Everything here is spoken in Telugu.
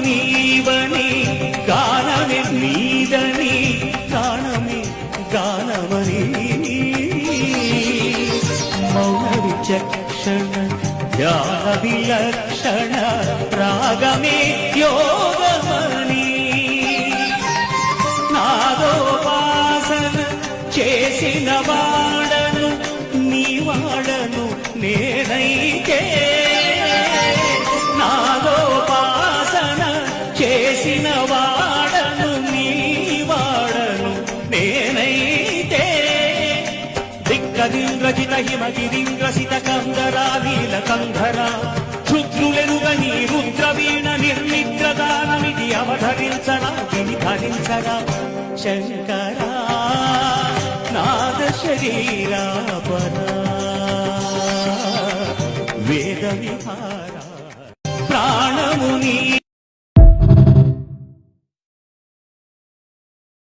నీవని గానమే నీదని గానమే గానమని మౌన విచక్షణ ధ్యాన విలక్షణ రాగమే యోగమని నాదోపాసన చేసిన వాడను నీ వాడను నేనైతే నాదోపాసన చేసిన వాడను నీ వాడను నేనైతే దిక్కదింద్రజిత హిమగిరింద్రసిత కందరాలీల కంధర క్షుద్రులెరుగని రుద్రవీణ నిర్మిద్రదానమిది అవధరించడా ధరించగా శంకరా నాద శరీరాపరా వేద విహార